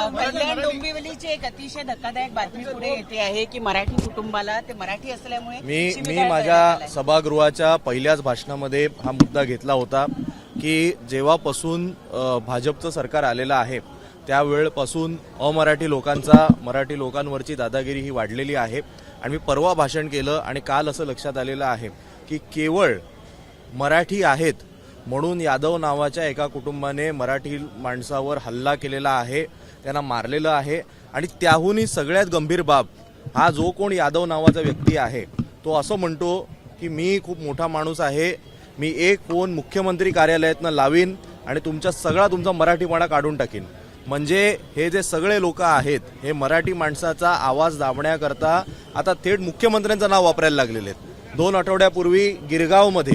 कल्याण डोंबिवलीची एक अतिशय धक्कादायक बातमी पुढे येते आहे की मराठी कुटुंबाला ते मराठी असल्यामुळे मी माझ्या सभागृहाच्या पहिल्याच भाषणामध्ये हा मुद्दा घेतला होता की जेव्हापासून भाजपचं सरकार आलेलं आहे त्यावेळपासून अमराठी लोकांचा मराठी लोकांवरची दादागिरी ही वाढलेली आहे। आणि मी परवा भाषण केलं आणि काल असं लक्षात आलेलं आहे की केवळ मराठी आहेत म्हणून यादव नावाच्या एका कुटुंबाने मराठी माणसावर हल्ला केलेला आहे, त्यांना मारलेलं आहे। आणि त्याहूनही सगळ्यात गंभीर बाब, हा जो कोण यादव नावाचा व्यक्ती आहे तो असं म्हणतो की मी खूप मोठा माणूस आहे, मी एक फोन मुख्यमंत्री कार्यालयातनं लावीन आणि तुमचा मराठीपणा काढून टाकीन। म्हणजे हे जे सगळे लोक आहेत हे मराठी माणसाचा आवाज दाबण्याकरता आता थेट मुख्यमंत्र्यांचं नाव वापरायला लागलेले आहेत। 2 आठवड्यापूर्वी गिरगावमध्ये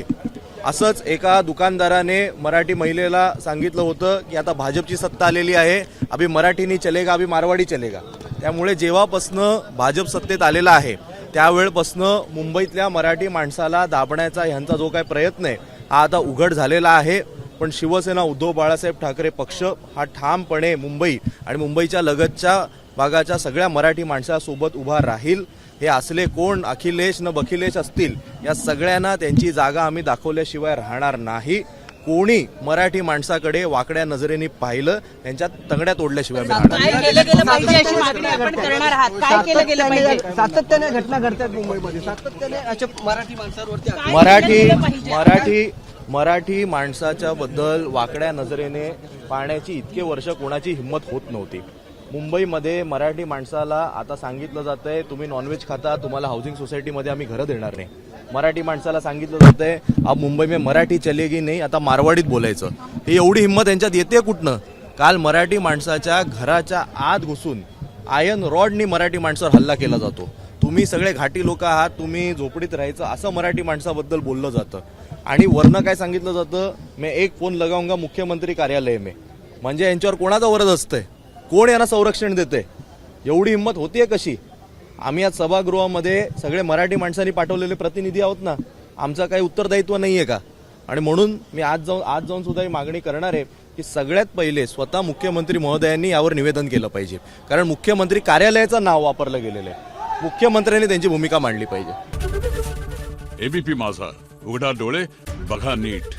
असंच एका दुकानदाराने मराठी महिलेला सांगितलं होतं की आता भाजपची सत्ता आलेली आहे, अभी मराठी नहीं चलेगा, अभी मारवाडी चलेगा। त्यामुळे जेव्हापासनं भाजप सत्तेत आलेला आहे त्यावेळपासनं मुंबईतल्या मराठी माणसाला दाबण्याचा ह्यांचा जो काही प्रयत्न आहे हा आता उघड झालेला आहे। पण शिवसेना उद्धव बाळासाहेब ठाकरे पक्ष हा ठामपणे मुंबई आणि मुंबईच्या लगतच्या भागाच्या सगळ्या मराठी माणसासोबत उभा राहील। हे असले कोण अखिलेश न बखिलेश असतील या सगळ्यांना त्यांची जागा आम्ही दाखवल्याशिवाय राहणार नाही। कोणी मराठी माणसाकडे वाकड्या नजरेने पाहिलं त्यांच्या तंगड्या तोडल्याशिवाय सातत्याने घटना घडतात मुंबईमध्ये, सातत्याने अशा मराठी माणसांवरती मराठी माणसाच्या बद्दल वाकड्या नजरेने पाहण्याची इतके वर्ष कोणाची हिंमत होत नव्हती। मुंबईमध्ये मराठी माणसाला आता सांगितलं जातंय तुम्ही नॉनव्हेज खाता, तुम्हाला हाऊसिंग सोसायटीमध्ये आम्ही घरं देणार नाही। मराठी माणसाला सांगितलं जातंय अब मुंबई में मराठी चलेगी नाही, आता मारवाडीत बोलायचं। ही एवढी हिंमत यांच्यात येते कुठनं? काल मराठी माणसाच्या घराच्या आत घुसून आयर्न रॉडनी मराठी माणसावर हल्ला केला जातो। तुम्ही सगळे घाटी लोक आहात, तुम्ही झोपडीत राहायचं असं मराठी माणसाबद्दल बोललं जातं। आणि वरनं काय सांगितलं जातं, मैं एक फोन लगाऊंगा मुख्यमंत्री कार्यालय में। म्हणजे यांच्यावर कोणाचा वरद असतंय, कोण यांना संरक्षण देते? एवढी हिंमत होतीये कशी? आम्ही आज सभागृहामध्ये सगळे मराठी माणसांनी पाठवलेले प्रतिनिधी आहोत ना, आमचं काही उत्तरदायित्व नाहीये का? आणि म्हणून मी आज जाऊन सुद्धा ही मागणी करणार आहे की सगळ्यात पहिले स्वतः मुख्यमंत्री महोदयांनी यावर निवेदन केलं पाहिजे, कारण मुख्यमंत्री कार्यालयाचं नाव वापरलं गेलेलं आहे। मुख्यमंत्र्यांनी त्यांची भूमिका मांडली पाहिजे। एबीपी माझा, उघडा डोळे बघा नीट।